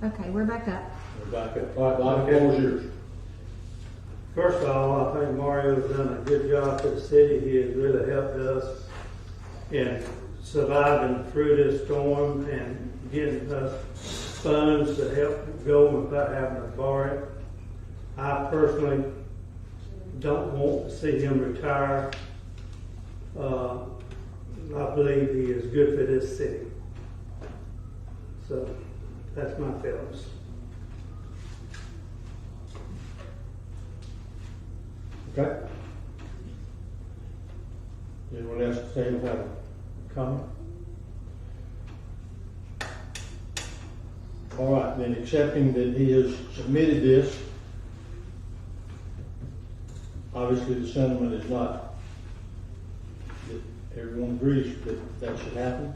Okay, we're back up. We're back up. All right, Bobby, the floor is yours. First of all, I think Mario's done a good job for the city. He has really helped us in surviving through this storm and getting us funds to help go without having to borrow it. I personally don't want to see him retire. I believe he is good for this city. So that's my feelings. Okay. Anyone else have a comment? All right, then accepting that he has submitted this, obviously the sentiment is not that everyone agrees that that should happen,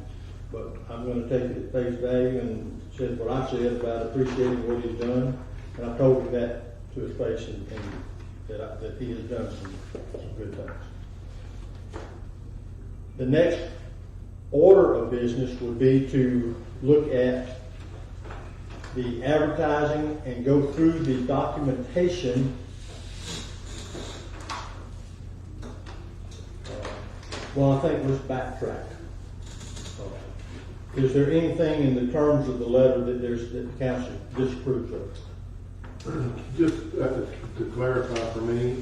but I'm going to take it at face value and said what I said about appreciating what he's done, and I told him that to his face and that he has done some good things. The next order of business would be to look at the advertising and go through the documentation. Well, I think let's backtrack. Is there anything in the terms of the letter that the council disapproves of? Just to clarify for me,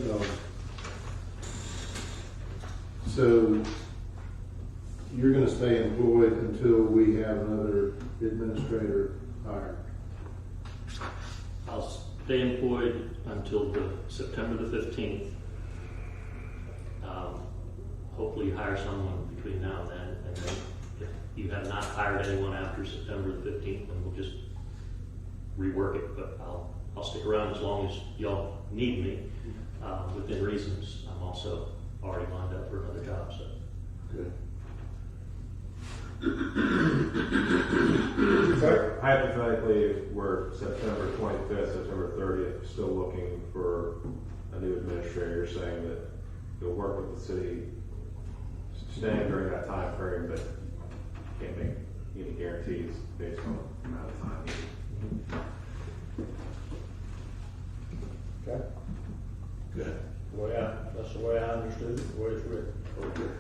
so you're going to stay employed until we have another administrator hired? I'll stay employed until September the 15th. Hopefully you hire someone between now and then. And then if you have not hired anyone after September the 15th, then we'll just rework it. But I'll stick around as long as y'all need me, within reasons. I'm also already lined up for another job, so. Good. So hypothetically, if we're September 25th, September 30th, still looking for a new administrator, you're saying that you'll work with the city staying during that time frame, but can't make any guarantees based on the amount of time. Okay. Good. That's the way I understood it, the way it's written. Okay.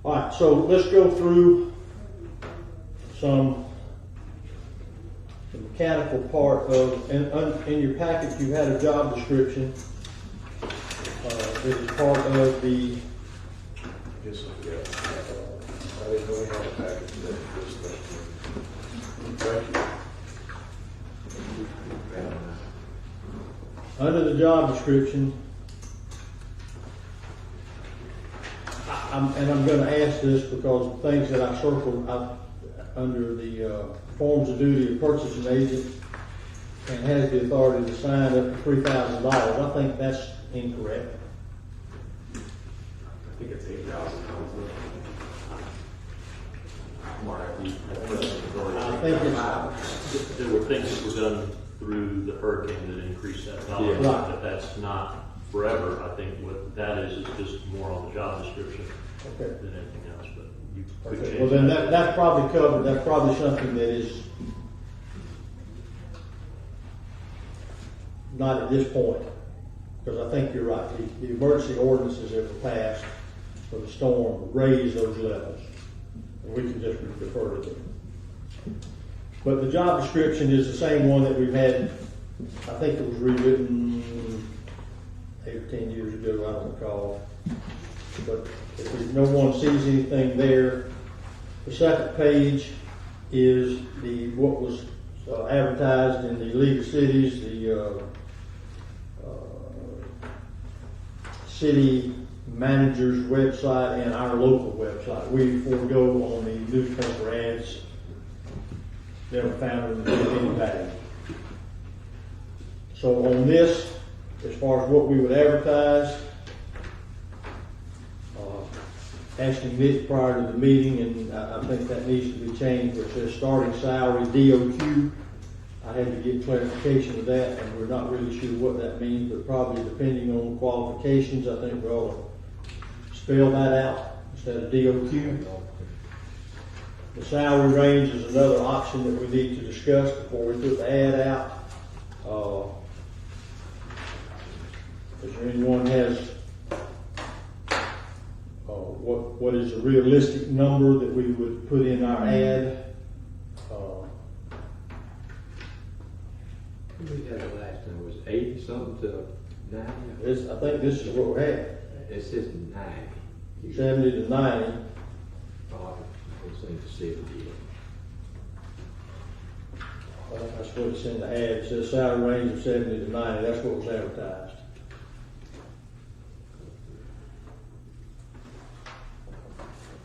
All right, so let's go through the mechanical part of, in your packet you had a job description. It is part of the, Yes, yeah. I didn't really have a package today. Thank you. under the job description, I'm going to ask this because the things that I circled under the forms of duty of purchasing agent and has the authority to sign up to $3,000. I think that's incorrect. I think it's 8,000. I think it's There were things that were done through the hurricane that increased that value, Yeah. Right. but that's not forever. I think what that is just more on the job description okay. than anything else, but you could Okay. change Well, then that. that's probably covered. That's probably something that is not at this point, because I think you're right. The emergency ordinances that were passed for the storm raised those levels, and we can just refer to them. But the job description is the same one that we've had. I think it was rewritten 8 or 10 years ago. I don't recall. But if no one sees anything there, the second page is what was advertised in the League of Cities, the city manager's website, and our local website. We forego on the newspaper ads. Never found any value. So on this, as far as what we would advertise, asking Mitch prior to the meeting, and I think that needs to be changed, where it says starting salary DOQ. I had to get clarification of that, and we're not really sure what that means, but probably depending on qualifications, I think we ought to spell that out instead of DOQ. The salary range is another option that we need to discuss before we put the ad out. If anyone has, what is a realistic number that we would put in our ad? We had the last time, was 80 something to 90? I think this is what we had, It says 90. 70 to 90. Oh, I think to 70. That's what it's in the ad. It says salary range of 70 to 90. That's what was advertised.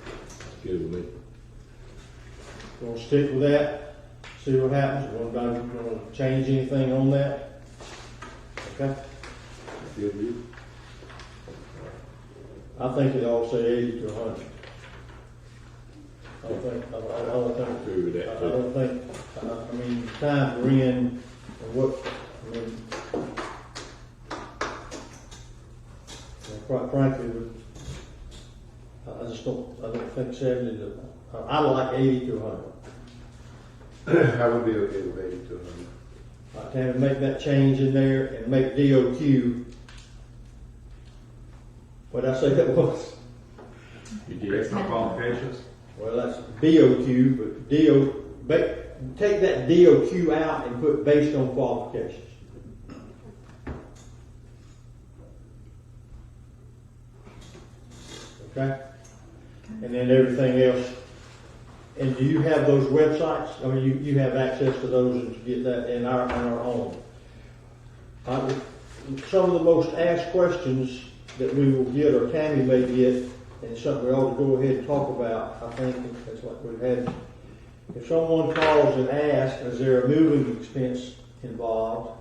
That's good with me. We'll stick with that. See what happens. We're going to change anything on that. Okay. Good with you? I think it ought to say 80 to 100. I don't think. Agree with that, I too. don't think. I mean, the times we're in, and what. I mean, quite frankly, I just don't. I don't think 70 to. I like 80 to 100. I would be okay with 80 to 100. Can we make that change in there and make DOQ? What did I say that was? You did? Based on qualifications? Well, that's BOQ, but take that DOQ out and put based on qualifications. Okay? And then everything else. And do you have those websites? I mean, you have access to those and to get that in our own. Some of the most asked questions that we will get, or Tammy may get, and something we ought to go ahead and talk about, I think that's what we've had. If someone calls and asks, is there a moving expense involved?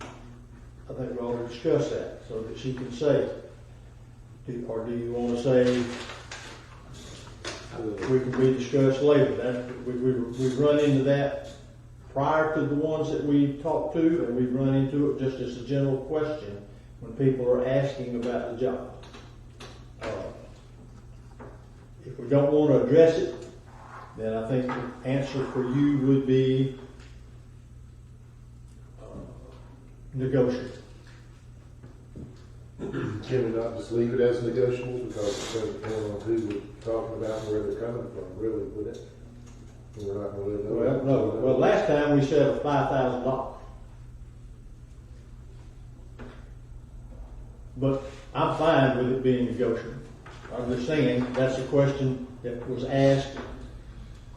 I think we ought to discuss that so that she can say, or do you want to say, we can be discussed later. We've run into that prior to the ones that we talked to, and we've run into it just as a general question when people are asking about the job. If we don't want to address it, then I think the answer for you would be negotiable. Can we not just leave it as negotiable because it's going to depend on who we're talking about and where they're coming from, really, would it? We're not going to really know. Well, no. Well, last time we said $5,000. But I'm fine with it being negotiable. I'm just saying, that's a question that was asked,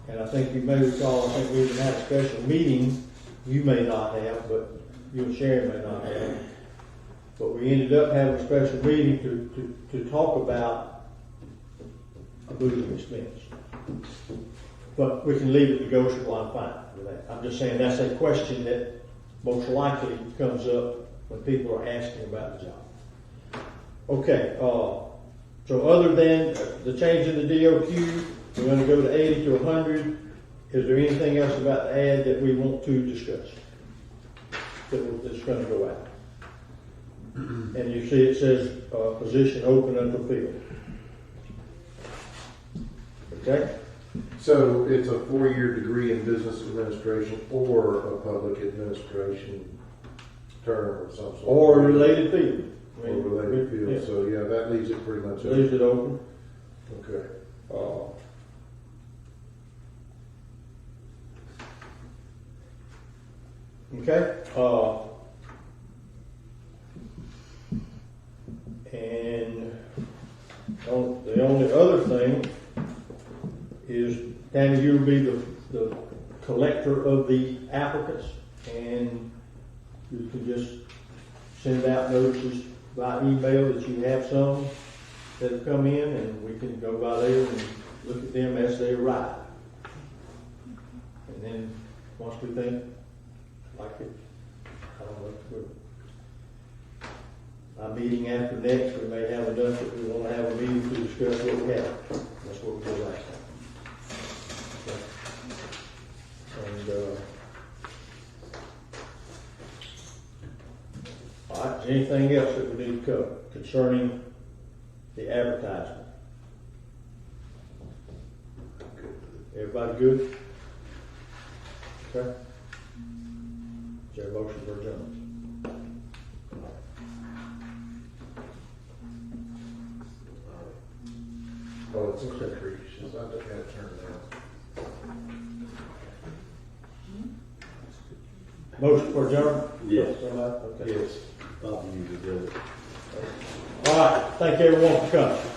and I think you may recall, I think we even had a special meeting, you may not have, but you and Sharon may not have. But we ended up having a special meeting to talk about a moving expense. But we can leave it negotiable, I'm fine with that. I'm just saying that's a question that most likely comes up when people are asking about the job. Okay, so other than the change in the DOQ, we're going to go to 80 to 100. Is there anything else about the ad that we want to discuss that's going to go out? And you see it says position open until filled. Okay? So it's a 4-year degree in business administration or a public administration term of some sort. Or a related field. Or related field, Yeah. so yeah, that leaves it pretty much. Leaves it open. Okay. Okay. And the only other thing is, Tammy, you'll be the collector of the applicants, and you can just send out notices by email that you have some that have come in, and we can go by there and look at them as they arrive. And then, once we think, like it, I don't know, our meeting after next, we may have enough that we want to have a meeting to discuss what we have. That's what we did last time. Okay. And, all right, anything else that we need to cover concerning the advertisement? Everybody good? Okay. Is there a motion for adjournment? Oh, it's okay. She's not looking at turn down. Motion for adjournment? Yes. Okay. Yes. Bob usually does it. All right, thank everyone for coming.